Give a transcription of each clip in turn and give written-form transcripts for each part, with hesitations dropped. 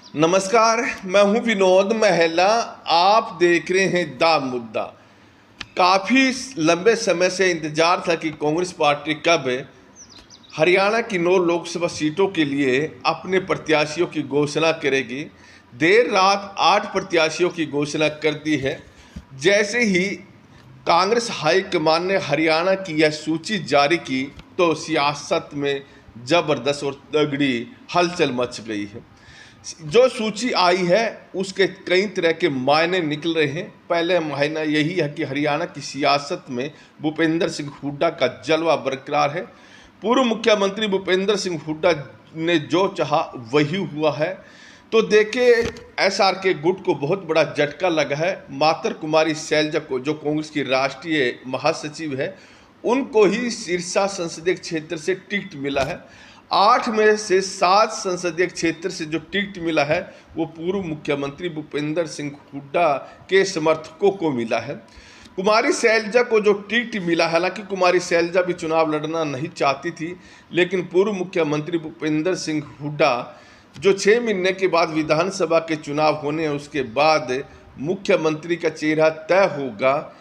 नमस्कार, मैं हूं विनोद महला। आप देख रहे हैं दा मुद्दा। काफ़ी लंबे समय से इंतजार था कि कांग्रेस पार्टी कब हरियाणा की 9 लोकसभा सीटों के लिए अपने प्रत्याशियों की घोषणा करेगी। देर रात 8 प्रत्याशियों की घोषणा कर दी है। जैसे ही कांग्रेस हाईकमान ने हरियाणा की यह सूची जारी की तो सियासत में ज़बरदस्त और तगड़ी हलचल मच गई है। जो सूची आई है उसके कई तरह के मायने निकल रहे हैं। पहले मायना यही है कि हरियाणा की सियासत में भूपेंद्र सिंह हुड्डा का जलवा बरकरार है। पूर्व मुख्यमंत्री भूपेंद्र सिंह हुड्डा ने जो चाहा वही हुआ है। तो देखे एसआर के गुट को बहुत बड़ा झटका लगा है। मातर कुमारी शैलजा को, जो कांग्रेस की राष्ट्रीय महासचिव है, उनको ही सिरसा संसदीय क्षेत्र से टिकट मिला है। 8 में से 7 संसदीय क्षेत्र से जो टिकट मिला है वो पूर्व मुख्यमंत्री भूपेंद्र सिंह हुड्डा के समर्थकों को मिला है। कुमारी शैलजा को जो टिकट मिला, हालांकि कुमारी शैलजा भी चुनाव लड़ना नहीं चाहती थी, लेकिन पूर्व मुख्यमंत्री भूपेंद्र सिंह हुड्डा जो 6 महीने के बाद विधानसभा के चुनाव होने हैं उसके बाद मुख्यमंत्री का चेहरा तय होगा,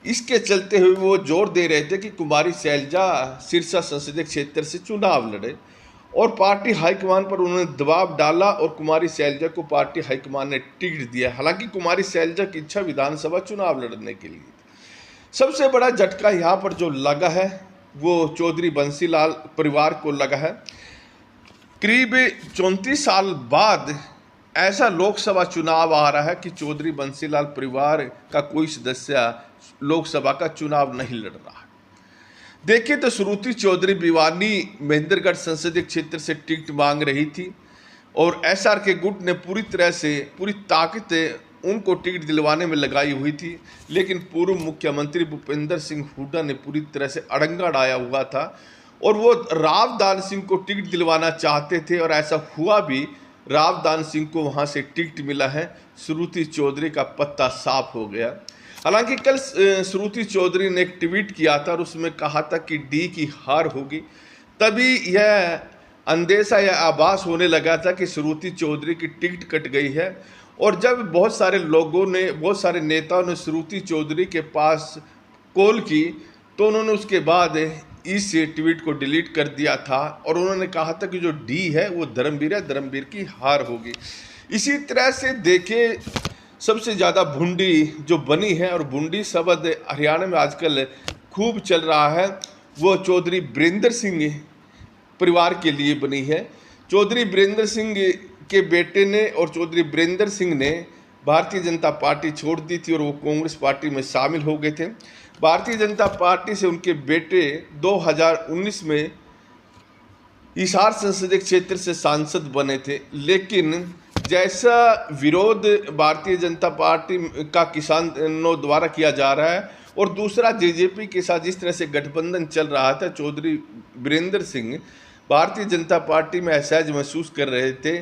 इसके चलते हुए वो जोर दे रहे थे कि कुमारी शैलजा सिरसा संसदीय क्षेत्र से चुनाव लड़े। और पार्टी हाईकमान पर उन्होंने दबाव डाला और कुमारी शैलजा को पार्टी हाईकमान ने टिकट दिया। हालांकि कुमारी शैलजा की इच्छा विधानसभा चुनाव लड़ने के लिए थी। सबसे बड़ा झटका यहाँ पर जो लगा है वो चौधरी बंसीलाल परिवार को लगा है। करीब 34 साल बाद ऐसा लोकसभा चुनाव आ रहा है कि चौधरी बंसीलाल परिवार का कोई सदस्य लोकसभा का चुनाव नहीं लड़ रहा है। देखिए तो श्रुति चौधरी भिवानी महेंद्रगढ़ संसदीय क्षेत्र से टिकट मांग रही थी और एसआर के गुट ने पूरी ताकत उनको टिकट दिलवाने में लगाई हुई थी। लेकिन पूर्व मुख्यमंत्री भूपेंद्र सिंह हुड्डा ने पूरी तरह से अड़ंगा डाया हुआ था और वो रावदान सिंह को टिकट दिलवाना चाहते थे और ऐसा हुआ भी। रावदान सिंह को वहाँ से टिकट मिला है। श्रुति चौधरी का पत्ता साफ हो गया। हालांकि कल श्रुति चौधरी ने एक ट्वीट किया था और उसमें कहा था कि डी की हार होगी। तभी यह अंदेशा या आभास होने लगा था कि श्रुति चौधरी की टिकट कट गई है। और जब बहुत सारे नेताओं ने श्रुति चौधरी के पास कॉल की तो उन्होंने उसके बाद इस ट्वीट को डिलीट कर दिया था और उन्होंने कहा था कि जो डी है वो धर्मवीर है, धर्मवीर की हार होगी। इसी तरह से देखे सबसे ज़्यादा भुंडी जो बनी है, और भुंडी शब्द हरियाणा में आजकल खूब चल रहा है, वो चौधरी बीरेंद्र सिंह परिवार के लिए बनी है। चौधरी बीरेंद्र सिंह के बेटे ने और चौधरी बीरेंद्र सिंह ने भारतीय जनता पार्टी छोड़ दी थी और वो कांग्रेस पार्टी में शामिल हो गए थे। भारतीय जनता पार्टी से उनके बेटे 2019 में हिसार संसदीय क्षेत्र से सांसद बने थे। लेकिन जैसा विरोध भारतीय जनता पार्टी का किसानों द्वारा किया जा रहा है और दूसरा जेजेपी के साथ जिस तरह से गठबंधन चल रहा था, चौधरी बीरेंद्र सिंह भारतीय जनता पार्टी में असहज महसूस कर रहे थे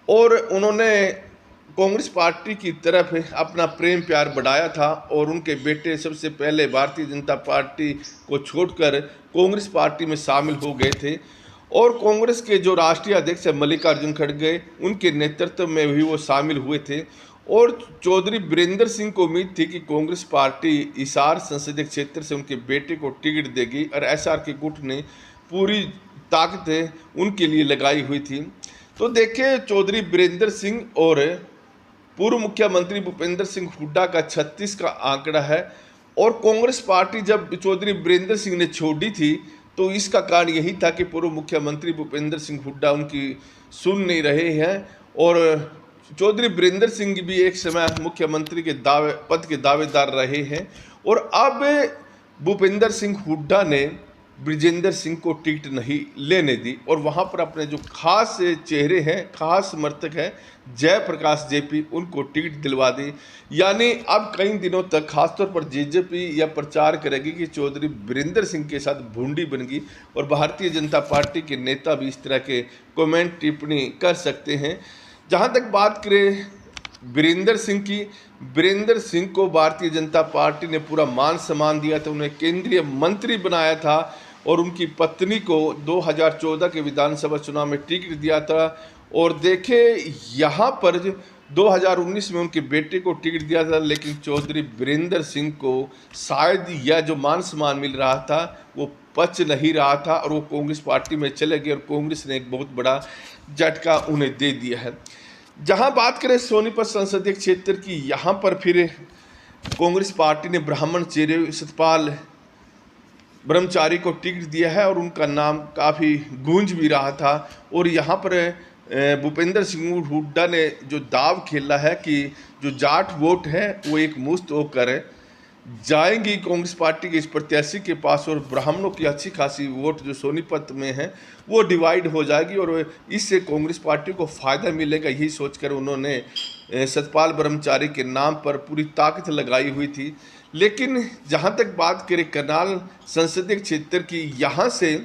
और उन्होंने कांग्रेस पार्टी की तरफ अपना प्रेम प्यार बढ़ाया था। और उनके बेटे सबसे पहले भारतीय जनता पार्टी को छोड़कर कांग्रेस पार्टी में शामिल हो गए थे और कांग्रेस के जो राष्ट्रीय अध्यक्ष है मल्लिकार्जुन खड़गे, उनके नेतृत्व में भी वो शामिल हुए थे। और चौधरी बीरेंद्र सिंह को उम्मीद थी कि कांग्रेस पार्टी हिसार संसदीय क्षेत्र से उनके बेटे को टिकट देगी और एसआर के गुट ने पूरी ताकत उनके लिए लगाई हुई थी। तो देखिए चौधरी बीरेंद्र सिंह और पूर्व मुख्यमंत्री भूपेंद्र सिंह हुड्डा का 36 का आंकड़ा है। और कांग्रेस पार्टी जब चौधरी बीरेंद्र सिंह ने छोड़ी थी तो इसका कारण यही था कि पूर्व मुख्यमंत्री भूपेंद्र सिंह हुड्डा उनकी सुन नहीं रहे हैं और चौधरी बीरेंद्र सिंह भी एक समय मुख्यमंत्री के पद के दावेदार रहे हैं। और अब भूपेंद्र सिंह हुड्डा ने ब्रिजेंद्र सिंह को टिकट नहीं लेने दी और वहाँ पर अपने जो खास चेहरे हैं, खास समर्थक हैं, जयप्रकाश जेपी, उनको टिकट दिलवा दी। यानी अब कई दिनों तक खासतौर पर जेजेपी यह प्रचार करेगी कि चौधरी बीरेंद्र सिंह के साथ भूंडी बन गई और भारतीय जनता पार्टी के नेता भी इस तरह के कमेंट टिप्पणी कर सकते हैं। जहाँ तक बात करें बीरेंद्र सिंह की, बीरेंद्र सिंह को भारतीय जनता पार्टी ने पूरा मान सम्मान दिया था, उन्हें केंद्रीय मंत्री बनाया था और उनकी पत्नी को 2014 के विधानसभा चुनाव में टिकट दिया था और देखे यहाँ पर 2019 में उनके बेटे को टिकट दिया था, लेकिन चौधरी वीरेंद्र सिंह को शायद यह जो मान सम्मान मिल रहा था वो पच नहीं रहा था और वो कांग्रेस पार्टी में चले गए और कांग्रेस ने एक बहुत बड़ा झटका उन्हें दे दिया है। जहां बात करें सोनीपत संसदीय क्षेत्र की, यहाँ पर फिर कांग्रेस पार्टी ने ब्राह्मण चेहरे सतपाल ब्रह्मचारी को टिकट दिया है और उनका नाम काफ़ी गूंज भी रहा था। और यहाँ पर भूपेंद्र सिंह हुड्डा ने जो दाव खेला है कि जो जाट वोट है वो एक मुश्त होकर जाएंगी कांग्रेस पार्टी के इस प्रत्याशी के पास और ब्राह्मणों की अच्छी खासी वोट जो सोनीपत में है वो डिवाइड हो जाएगी और इससे कांग्रेस पार्टी को फ़ायदा मिलेगा, यही सोचकर उन्होंने सतपाल ब्रह्मचारी के नाम पर पूरी ताकत लगाई हुई थी। लेकिन जहां तक बात करें करनाल संसदीय क्षेत्र की, यहाँ से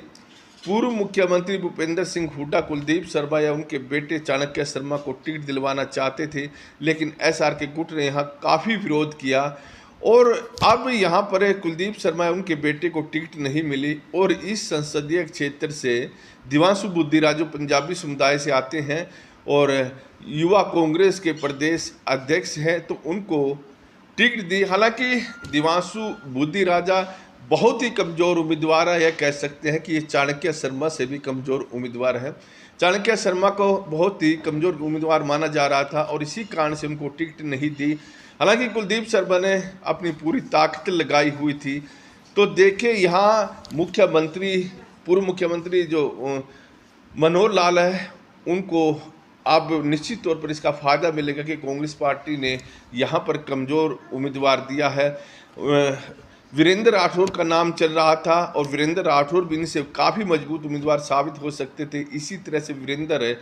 पूर्व मुख्यमंत्री भूपेंद्र सिंह हुड्डा कुलदीप शर्मा या उनके बेटे चाणक्य शर्मा को टिकट दिलवाना चाहते थे, लेकिन एसआर के गुट ने यहाँ काफ़ी विरोध किया और अब यहाँ पर कुलदीप शर्मा उनके बेटे को टिकट नहीं मिली। और इस संसदीय क्षेत्र से दिवांशु बुद्धिराज जो पंजाबी समुदाय से आते हैं और युवा कांग्रेस के प्रदेश अध्यक्ष हैं, तो उनको टिकट दी। हालांकि दिवांशु बुद्धिराजा बहुत ही कमज़ोर उम्मीदवार है, यह कह सकते हैं कि ये चाणक्य शर्मा से भी कमज़ोर उम्मीदवार है। चाणक्य शर्मा को बहुत ही कमज़ोर उम्मीदवार माना जा रहा था और इसी कारण से उनको टिकट नहीं दी। हालांकि कुलदीप शर्मा ने अपनी पूरी ताकत लगाई हुई थी। तो देखे यहाँ मुख्यमंत्री पूर्व मुख्यमंत्री जो मनोहर लाल है उनको अब निश्चित तौर पर इसका फ़ायदा मिलेगा कि कांग्रेस पार्टी ने यहाँ पर कमज़ोर उम्मीदवार दिया है। वीरेंद्र राठौर का नाम चल रहा था और वीरेंद्र राठौर भी इनसे काफ़ी मजबूत उम्मीदवार साबित हो सकते थे। इसी तरह से वीरेंद्र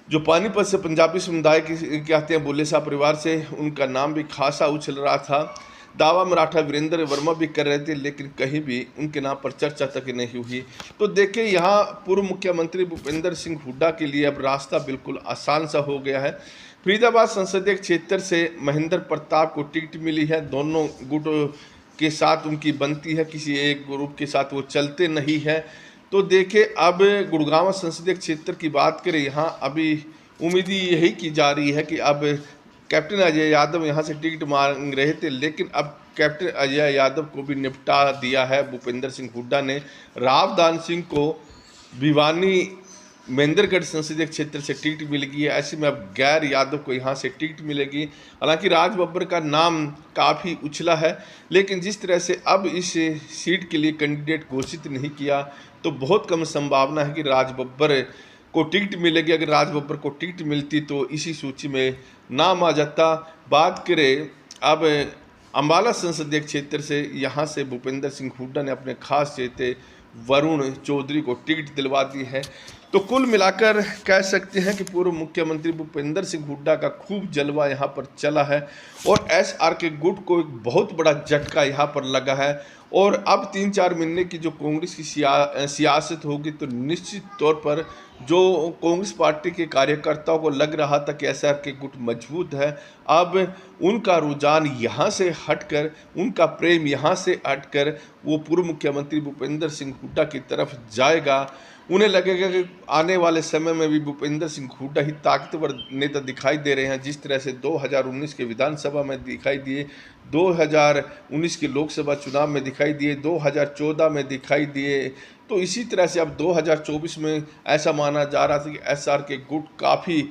जो पानीपत से पंजाबी समुदाय के आते हैं, बुल्ले शाह परिवार से, उनका नाम भी खासा उछल रहा था। दावा मराठा वीरेंद्र वर्मा भी कर रहे थे, लेकिन कहीं भी उनके नाम पर चर्चा तक नहीं हुई। तो देखिए यहाँ पूर्व मुख्यमंत्री भूपेंद्र सिंह हुड्डा के लिए अब रास्ता बिल्कुल आसान सा हो गया है। फरीदाबाद संसदीय क्षेत्र से महेंद्र प्रताप को टिकट मिली है। दोनों गुट के साथ उनकी बनती है, किसी एक ग्रुप के साथ वो चलते नहीं है। तो देखे अब गुड़गांव संसदीय क्षेत्र की बात करें, यहाँ अभी उम्मीद यही की जा रही है कि अब कैप्टन अजय यादव यहाँ से टिकट मांग रहे थे, लेकिन अब कैप्टन अजय यादव को भी निपटा दिया है भूपेंद्र सिंह हुड्डा ने। रावदान सिंह को भिवानी महेंद्रगढ़ संसदीय क्षेत्र से टिकट मिल गई है, ऐसे में अब गैर यादव को यहाँ से टिकट मिलेगी। हालांकि राज बब्बर का नाम काफ़ी उछला है, लेकिन जिस तरह से अब इस सीट के लिए कैंडिडेट घोषित नहीं किया, तो बहुत कम संभावना है कि राज बब्बर को टिकट मिलेगी। अगर राज बब्बर को टिकट मिलती तो इसी सूची में नाम आ जाता। बात करें अब अम्बाला संसदीय क्षेत्र से, यहाँ से भूपेंद्र सिंह हुड्डा ने अपने खास चहेते वरुण चौधरी को टिकट दिलवा दी है। तो कुल मिलाकर कह सकते हैं कि पूर्व मुख्यमंत्री भूपेंद्र सिंह हुड्डा का खूब जलवा यहाँ पर चला है और एसआर के गुट को एक बहुत बड़ा झटका यहाँ पर लगा है। और अब 3-4 महीने की जो कांग्रेस की सियासत होगी, तो निश्चित तौर पर जो कांग्रेस पार्टी के कार्यकर्ताओं को लग रहा था कि एसआर के गुट मजबूत है, अब उनका रुझान यहाँ से हटकर, उनका प्रेम यहाँ से हटकर वो पूर्व मुख्यमंत्री भूपेंद्र सिंह हुड्डा की तरफ जाएगा। उन्हें लगेगा कि आने वाले समय में भी भूपेंद्र सिंह हुड्डा ही ताकतवर नेता दिखाई दे रहे हैं, जिस तरह से 2019 के विधानसभा में दिखाई दिए, 2019 के लोकसभा चुनाव में दिखाई दिए, 2014 में दिखाई दिए। तो इसी तरह से अब 2024 में ऐसा माना जा रहा था कि एसआर के गुट काफ़ी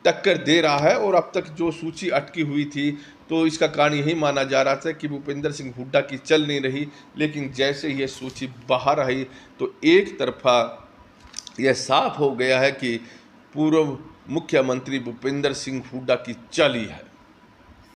टक्कर दे रहा है और अब तक जो सूची अटकी हुई थी, तो इसका कारण यही माना जा रहा था कि भूपेंद्र सिंह हुड्डा की चल नहीं रही। लेकिन जैसे ये सूची बाहर आई तो एक तरफा यह साफ हो गया है कि पूर्व मुख्यमंत्री भूपेंद्र सिंह हुड्डा की चल ही है।